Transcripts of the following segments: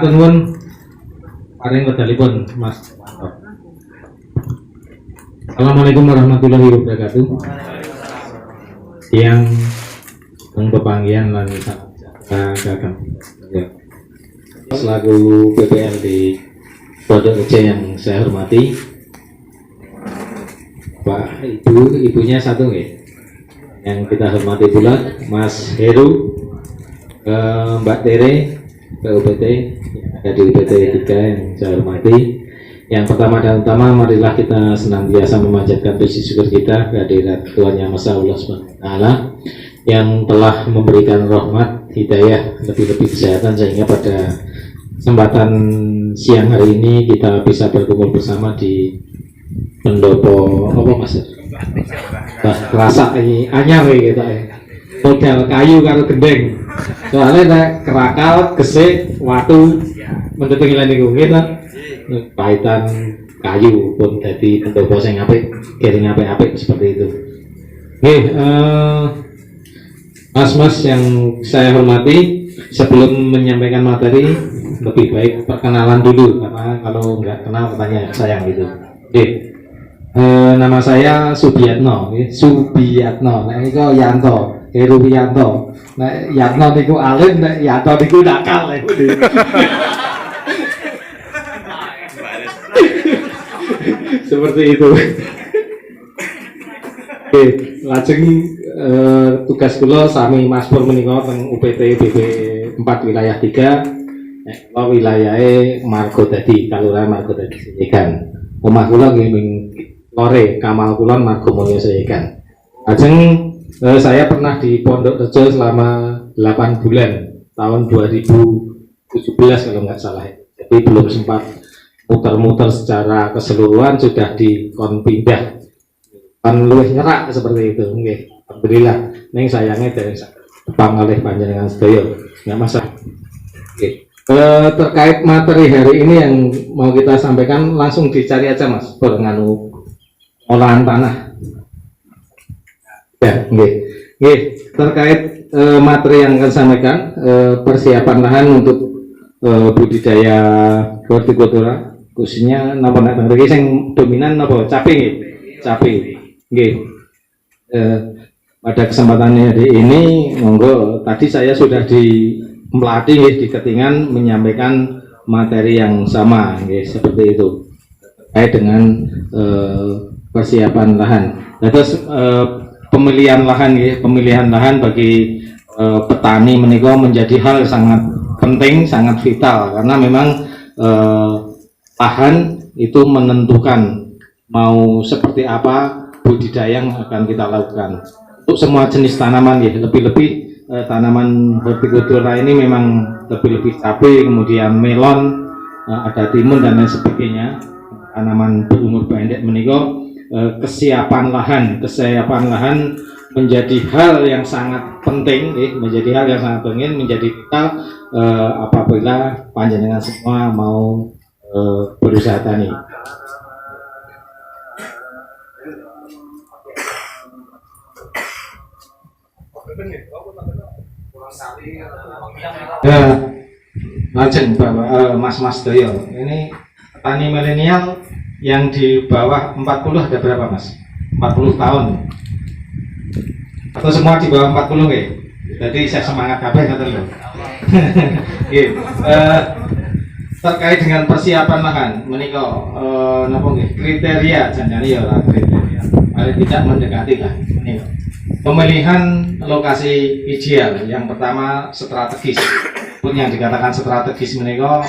Matur nuwun paring wedalipun Mas. Assalamualaikum warahmatullahi wabarakatuh. Yang pepanggihan lan kakang. Selaku PPL di Pondok Gede yang saya hormati, Pak Ibunya satu nggih. Yang kita hormati pula Mas Heru, Mbak Tere, PUPT yang ada di UPT 3 yang saya hormati. Yang pertama dan utama, marilah kita senantiasa memanjatkan puji syukur kita kehadirat Tuhan Yang Maha Allah Subhanahu wa Ta'ala yang telah memberikan rahmat, hidayah, lebih-lebih kesehatan sehingga pada kesempatan siang hari ini kita bisa berkumpul bersama di pendopo apa Mas? Kerasa ini anyar gitu ya. Modal kayu karo gendeng. Soalnya kerakal, gesik, watu mendeting lan niku nggih paitan kayu pun dadi pendopo sing apik, kering apik-apik seperti itu. Nggih, Mas-mas yang saya hormati, sebelum menyampaikan materi lebih baik perkenalan dulu karena kalau nggak kenal katanya sayang gitu. Nggih. Nama saya Subiatno, Subiatno. Nek niku Yanto, Heru Yanto. Nek Yanto niku alim, nek Yanto niku nakal. Seperti itu. Oke, lajeng tugas kula sami Mas Pur menika teng UPT BB 4 wilayah 3. Nek kula wilayahe Margodadi, Kalurahan Margodadi Seyegan. Omah kula nggih Lore, Kamal Kulon, Margomulyo Seyegan. Lajeng saya pernah di Pondok Rejo selama 8 bulan tahun 2017 kalau nggak salah. Jadi belum sempat muter-muter secara keseluruhan, sudah dikon pindah kan luwih nyerak seperti itu. Nggih, alhamdulillah ning sayangnya dari Jepang oleh panjenengan sedaya nggak masalah. Oke. Terkait materi hari ini yang mau kita sampaikan langsung dicari aja Mas nganu olahan tanah. Ya, nggih. Terkait materi yang akan sampaikan, persiapan lahan untuk budidaya hortikultura khususnya napa nek mriki sing dominan napa cabe nggih. Cabe. Nggih. Pada kesempatan hari ini monggo tadi saya sudah melatih nggih di Ketingan menyampaikan materi yang sama nggih seperti itu. Terkait dengan persiapan lahan. Terus pemilihan lahan ya, pemilihan lahan bagi petani menika menjadi hal sangat penting, sangat vital karena memang lahan itu menentukan mau seperti apa budidaya yang akan kita lakukan. Untuk semua jenis tanaman ya, lebih-lebih tanaman hortikultura ini memang lebih-lebih cabai, kemudian melon, ada timun dan lain sebagainya. Tanaman berumur pendek menika kesiapan lahan menjadi hal yang sangat penting, menjadi vital apabila panjenengan semua mau berusaha tani. Lajeng Bapak Mas Doyo, ini petani milenial yang di bawah 40 ada berapa Mas? 40 tahun atau semua di bawah 40 nggih? Jadi saya semangat kabeh ngoten lho. Nggih. Terkait dengan persiapan lahan menika napa nggih? Kriteria janjane ya ora kriteria. Paling tidak mendekati lah menika. Pemilihan lokasi ideal yang pertama strategis. Pun yang dikatakan strategis menika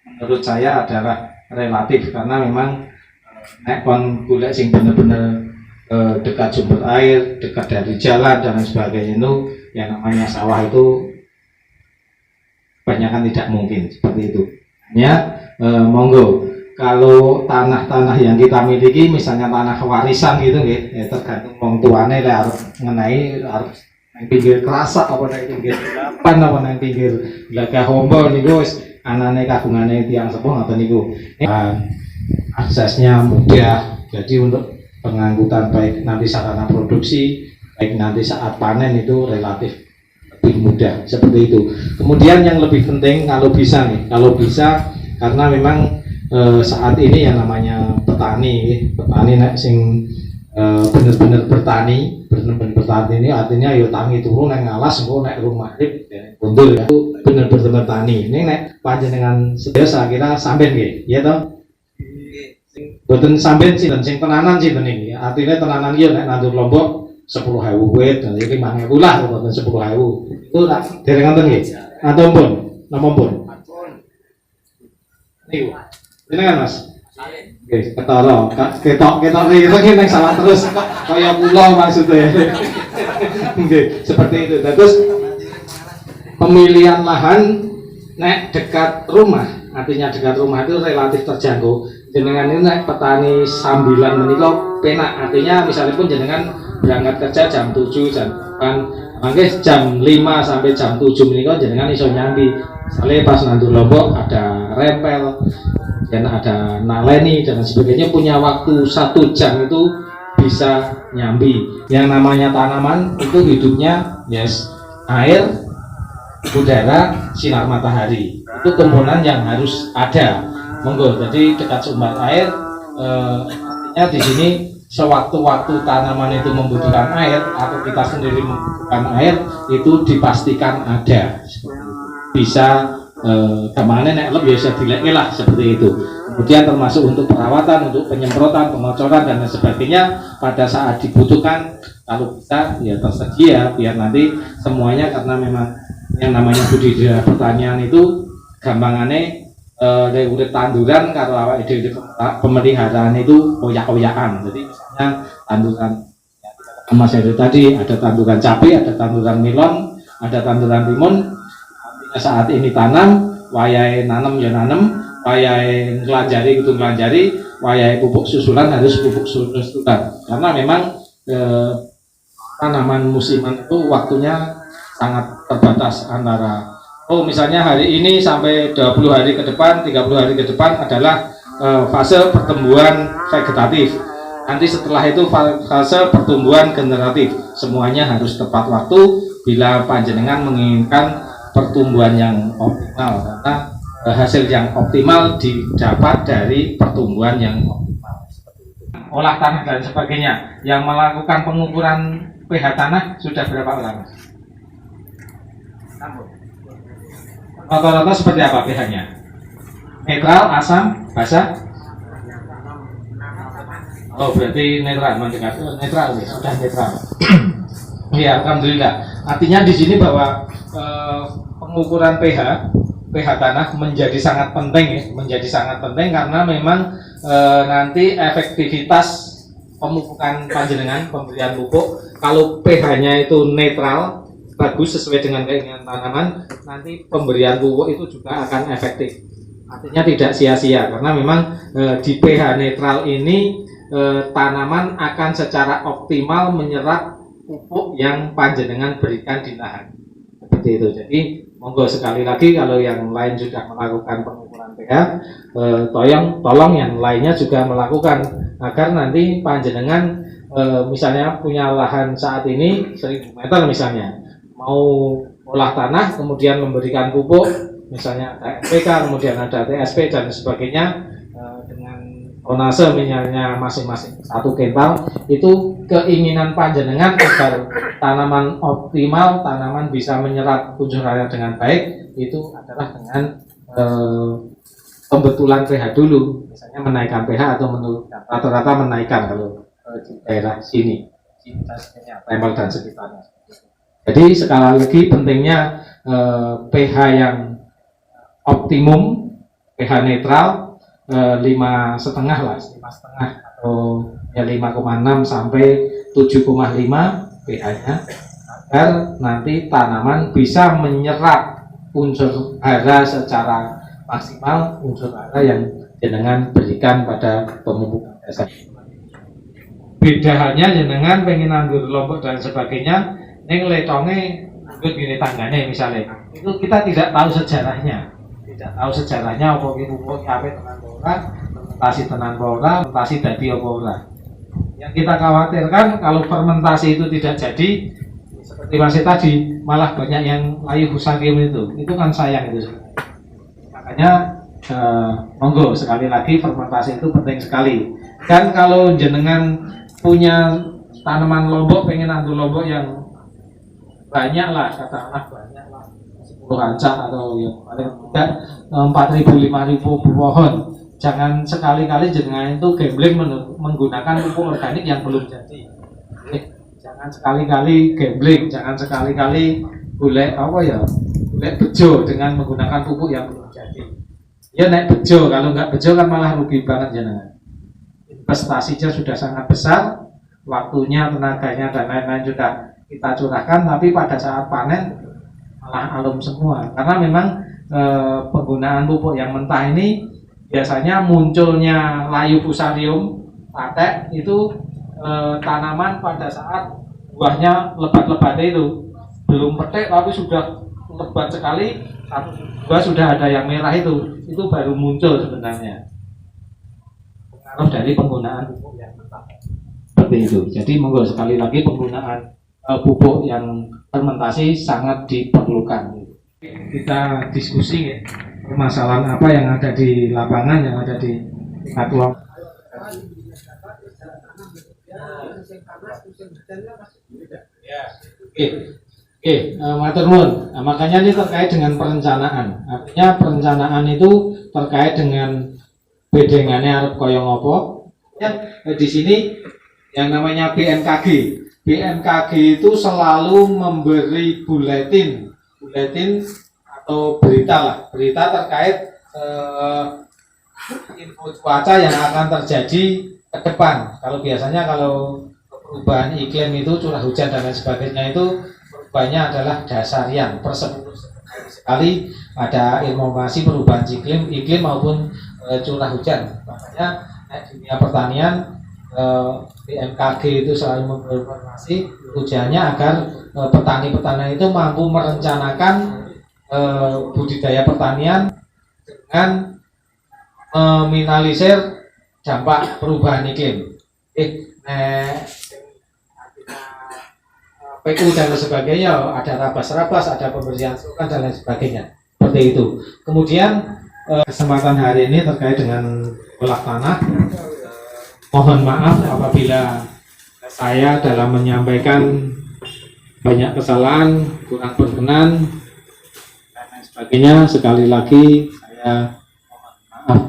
menurut saya adalah relatif karena memang nek kon golek sing bener-bener dekat sumber air, dekat dari jalan dan lain sebagainya itu yang namanya sawah itu kebanyakan tidak mungkin seperti itu. Ya, monggo kalau tanah-tanah yang kita miliki misalnya tanah warisan gitu ya tergantung wong tuane lek arep ngenai arep nang pinggir Kerasak apa nang pinggir Pan apa nang pinggir Lagah Hombo niku wis anane kagungane tiyang sepuh ngoten niku. Aksesnya mudah. Jadi untuk pengangkutan baik nanti sarana produksi, baik nanti saat panen itu relatif lebih mudah seperti itu. Kemudian yang lebih penting kalau bisa nih, karena memang saat ini yang namanya petani nek sing bener-bener bertani ini artinya yo tangi turun nang alas engko nek rumah buntul ya, itu bener-bener bertani. Ini nek panjenengan sedaya saya kira sampean nggih, ya toh? Boten sampean sing tenanan sinten iki. Artinya tenanan iki nek nandur Lombok 10.000 wit, dan iki 5.000 lah, boten 10.000. Itu tak dereng ngoten nggih. Atau pun, napa pun? Niku. Jenengan Mas? Oke, ketara, ketok iki nek salah terus kaya kula maksudnya. Oke, seperti itu. Terus pemilihan lahan nek dekat rumah, artinya dekat rumah itu relatif terjangkau. Jenengan ini nek petani sambilan menika penak, artinya misalnya pun jenengan berangkat kerja jam 7 jam 8, mangke jam 5 sampai jam 7 menika jenengan iso nyambi. Misalnya pas nandur Lombok ada rempel dan ada naleni dan sebagainya, punya waktu 1 jam itu bisa nyambi. Yang namanya tanaman itu hidupnya air, udara, sinar matahari, itu komponen yang harus ada. Monggo, jadi dekat sumber air, artinya di sini sewaktu-waktu tanaman itu membutuhkan air atau kita sendiri membutuhkan air, itu dipastikan ada. Bisa kemana nek lebih bisa dilek lah seperti itu. Kemudian termasuk untuk perawatan, untuk penyemprotan, pengocoran dan sebagainya pada saat dibutuhkan, kalau bisa ya tersedia biar nanti semuanya, karena memang yang namanya budidaya pertanian itu gampangannya dari udah tanduran, kalau awak ide pemeliharaan itu oyak-oyakan. Jadi misalnya tanduran Mas Heru tadi ada tanduran cabai, ada tanduran melon, ada tanduran timun. Artinya saat ini tanam, wayai nanam ya nanam, wayai ngelanjari itu ngelanjari, wayai pupuk susulan harus pupuk susulan. Karena memang tanaman musiman itu waktunya sangat terbatas, antara misalnya hari ini sampai 20 hari ke depan, 30 hari ke depan adalah fase pertumbuhan vegetatif. Nanti setelah itu fase pertumbuhan generatif. Semuanya harus tepat waktu bila panjenengan menginginkan pertumbuhan yang optimal, karena hasil yang optimal didapat dari pertumbuhan yang optimal. Olah tanah dan sebagainya. Yang melakukan pengukuran pH tanah sudah berapa orang? Rata-rata seperti apa pH-nya? Netral, asam, basa? Oh, berarti netral, netral ya, sudah netral. Ya, alhamdulillah. Artinya di sini bahwa pengukuran pH tanah menjadi sangat penting ya, menjadi sangat penting karena memang nanti efektivitas pemupukan panjenengan, pemberian pupuk, kalau pH-nya itu netral, bagus sesuai dengan keinginan tanaman, nanti pemberian pupuk itu juga akan efektif. Artinya tidak sia-sia, karena memang di pH netral ini tanaman akan secara optimal menyerap pupuk yang panjenengan berikan di lahan. Seperti itu. Jadi monggo sekali lagi kalau yang lain sudah melakukan pengukuran pH, tolong yang lainnya juga melakukan, agar nanti panjenengan misalnya punya lahan saat ini 1000 meter misalnya, mau olah tanah kemudian memberikan pupuk, misalnya ada NPK, kemudian ada TSP dan sebagainya, dengan tonase misalnya masing-masing 1 kental, itu keinginan panjenengan agar tanaman optimal, tanaman bisa menyerap unsur hara dengan baik, itu adalah dengan pembetulan pH dulu, misalnya menaikkan pH atau menurunkan, rata-rata menaikkan kalau di daerah sini, Tempel dan sekitarnya. Jadi sekali lagi pentingnya pH yang optimum, pH netral 5,5 lah, 5,5 atau ya 5,6 sampai 7,5 pH-nya, agar nanti tanaman bisa menyerap unsur hara secara maksimal, unsur hara yang jenengan berikan pada pemupukan dasar. Beda halnya jenengan pengen nandur Lombok dan sebagainya, neng letonge nandur gini tangganya misalnya, itu kita tidak tahu sejarahnya, apa pupuk apa tenan ora, fermentasi tenan ora, fermentasi dadi apa ora. Yang kita khawatirkan kalau fermentasi itu tidak jadi, seperti masih tadi malah banyak yang layu fusarium itu kan sayang itu. Makanya monggo sekali lagi fermentasi itu penting sekali. Dan kalau jenengan punya tanaman lombok, pengen nandu lombok yang banyak lah, katakanlah banyak lah 10 kancah atau yang paling tidak 4.000 5.000 pohon, jangan sekali-kali jenengan itu gambling menggunakan pupuk organik yang belum jadi. Jangan sekali-kali gambling, jangan sekali-kali golek bejo dengan menggunakan pupuk yang belum jadi. Ya naik bejo, kalau nggak bejo kan malah rugi banget jenengan. Investasinya sudah sangat besar, waktunya, tenaganya dan lain-lain sudah kita curahkan, tapi pada saat panen malah alum semua. Karena memang penggunaan pupuk yang mentah ini biasanya munculnya layu fusarium, patek itu tanaman pada saat buahnya lebat-lebat itu belum petik tapi sudah lebat sekali, satu buah sudah ada yang merah itu baru muncul sebenarnya. Pengaruh dari penggunaan pupuk yang mentah seperti itu. Jadi monggo sekali lagi penggunaan pupuk yang fermentasi sangat diperlukan. Kita diskusi ya, permasalahan apa yang ada di lapangan, yang ada di aturan. Matur nuwun. Nah, makanya ini terkait dengan perencanaan. Artinya perencanaan itu terkait dengan bedengannya arep kaya ngopo. Ya, di sini yang namanya BMKG. BMKG itu selalu memberi buletin atau berita terkait info cuaca yang akan terjadi ke depan. Kalau biasanya kalau perubahan iklim itu curah hujan dan lain sebagainya itu perubahannya adalah dasarian per 10 sekali ada informasi perubahan iklim maupun curah hujan. Makanya di dunia pertanian BMKG itu selalu memberi informasi tujuannya agar petani-petani itu mampu merencanakan budidaya pertanian dengan meminimalisir dampak perubahan iklim. PU dan lain sebagainya, ada rabas-rabas, ada pembersihan sungai dan lain sebagainya. Seperti itu. Kemudian kesempatan hari ini terkait dengan olah tanah. Mohon maaf apabila saya dalam menyampaikan banyak kesalahan, kurang berkenan dan lain sebagainya. Sekali lagi saya mohon maaf.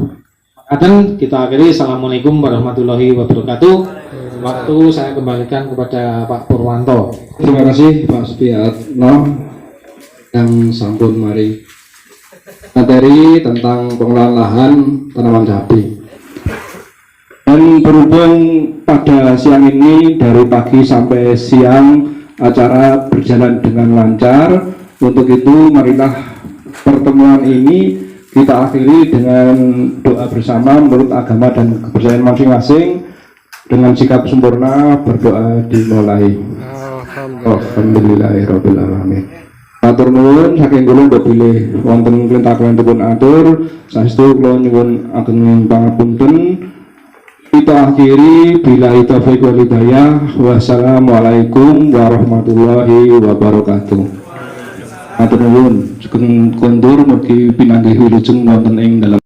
Akan kita akhiri. Assalamualaikum warahmatullahi wabarakatuh. Waktu saya kembalikan kepada Pak Purwanto. Terima kasih Pak Supiatno yang sampun mari materi tentang pengelolaan lahan tanaman cabai. Dan berhubung pada siang ini dari pagi sampai siang acara berjalan dengan lancar, untuk itu marilah pertemuan ini kita akhiri dengan doa bersama menurut agama dan kepercayaan masing-masing. Dengan sikap sempurna berdoa dimulai. Alhamdulillahirabbil alamin. Matur nuwun saking kula pilih wonten klintak-klintipun atur saestu kula nyuwun ageng pangapunten. Kita akhiri billahi taufiq wal hidayah. Wassalamualaikum warahmatullahi wabarakatuh. Matur nuwun sugeng kondur mugi pinanggih wilujeng wonten ing dalam